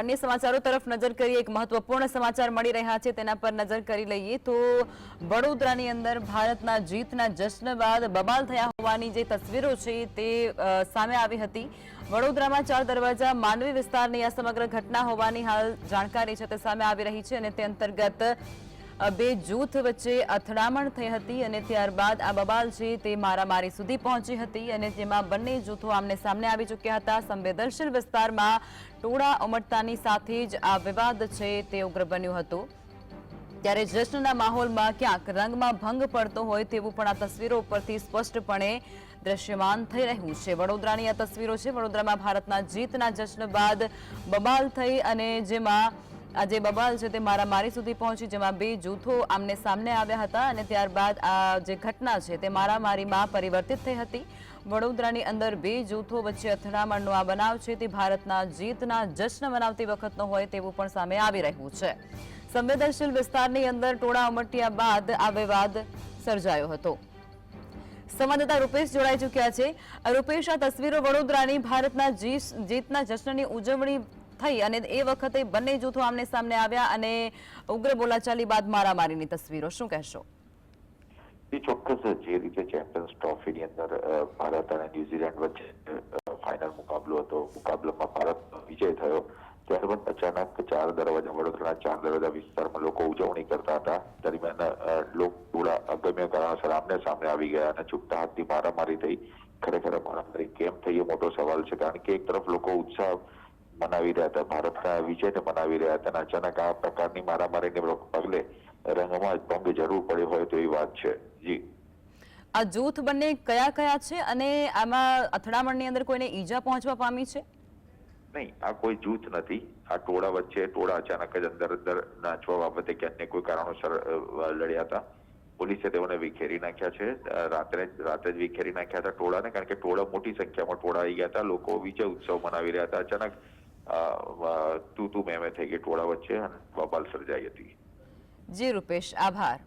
अन्य समाचारों तरफ नजर करिए। एक महत्वपूर्ण समाचार मળી રહ્યા છે તેના પર નજર કરી લઈએ તો વડોદરાની અંદર ભારતના જીતના જશ્ન બાદ બબાલ થયા હોવાની જે તસવીરો છે તે સામે આવી હતી। વડોદરામાં 4 દરવાજા માંડવી વિસ્તારની આ સમગ્ર ઘટના હોવાની હાલ જાણકારી છે તે સામે આવી રહી છે અને તે અંતર્ગત બે જૂથ વચ્ચે અથડામણ થઈ હતી અને ત્યારબાદ આ બબાલ છે તે મારામારી સુધી પહોંચી હતી અને જેમાં બંને જૂથો આમને સામને આવી ચૂક્યા હતા। સંવેદનશીલ વિસ્તારમાં ટોળા ઉમટતાની સાથે જ આ વિવાદ છે તે ઉગ્ર બન્યું હતું। ત્યારે જશ્નના માહોલમાં ક્યાંક રંગમાં ભંગ પડતો હોય તેવું પણ આ તસવીરો ઉપરથી સ્પષ્ટપણે દ્રશ્યમાન થઈ રહ્યું છે। વડોદરાની આ તસવીરો છે। વડોદરામાં ભારતના જીતના જશ્ન બાદ બબાલ થઈ અને જેમાં આજે બબાલ છે તે મારામારી સુધી પહોંચી, જેમાં બે જૂથો આમને સામને આવ્યા હતા અને ત્યારબાદ આ જે ઘટના છે તે મારામારીમાં પરિવર્તિત થઈ હતી। વડોદરાની અંદર બે જૂથો વચ્ચે અથડામણનો આ બનાવ છે તે ભારતના જીતના જશ્ન મનાવતી વખતનો હોય તેવું પણ સામે આવી રહ્યું છે। સંવેદનશીલ વિસ્તારની અંદર ટોળા ઉમટ્યા બાદ આ વિવાદ સર્જાયો હતો। સંવાદદાતા રૂપેશ જોડાઈ ચૂક્યા છે। રૂપેશ, આ તસવીરો વડોદરાની ભારતના જીતના જશ્નની ઉજવણી થઈ અને એ વખતે બંને જૂથો આમને સામને આવ્યા અને ઉગ્ર બોલાચાલી બાદ મારામારીની તસવીરો, શું કહેશો? ચોક્કસ જે રીતે ચેમ્પિયન્સ ટ્રોફીની અંદર ભારત અને ન્યુઝીલેન્ડ વચ્ચે ફાઇનલ મુકાબલો હતો, મુકાબલામાં ભારતનો વિજય થયો, ત્યારબાદ અચાનક 4 દરવાજા વડોદરાના 4 દરવાજા વિસ્તારમાં લોકો ઉજવણી કરતા હતા। દરમિયાન ટોળા અગમ્ય કારણોસર આમને સામે આવી ગયા અને છૂટા હાથથી મારામારી થઈ। ખરેખર મારામારી કેમ થઈ એ મોટો સવાલ છે, કારણ કે એક તરફ લોકો ઉત્સાહ મનાવી રહ્યા હતા, ભારતના વિજયને મનાવી રહ્યા હતા અને અચાનક આ પ્રકારની મારામારીને પગલે રંગમાં ભંગ જરૂર પડ્યો હોય તો એ વાત છે। જી, આ જૂથ બંને કયા કયા છે અને આમાં અથડામણની અંદર કોઈને ઈજા પહોંચવા પામી છે? નહીં, આ કોઈ જૂથ નથી। આ ટોળા વચ્ચે ટોળા અચાનક જ અંદર નાચવા બાબતે ક્યાંક કોઈ કારણોસર લડ્યા હતા। પોલીસે તેઓને વિખેરી નાખ્યા છે। રાતે જ વિખેરી નાખ્યા હતા ટોળાને, કારણ કે ટોળા મોટી સંખ્યામાં ટોળા આવી ગયા હતા। લોકો વિજય ઉત્સવ મનાવી રહ્યા હતા। અચાનક તું મેમે થઈ ગઈ ટોળા વચ્ચે અને બબાલ સર્જાઈ હતી। જી રૂપેશ, આભાર।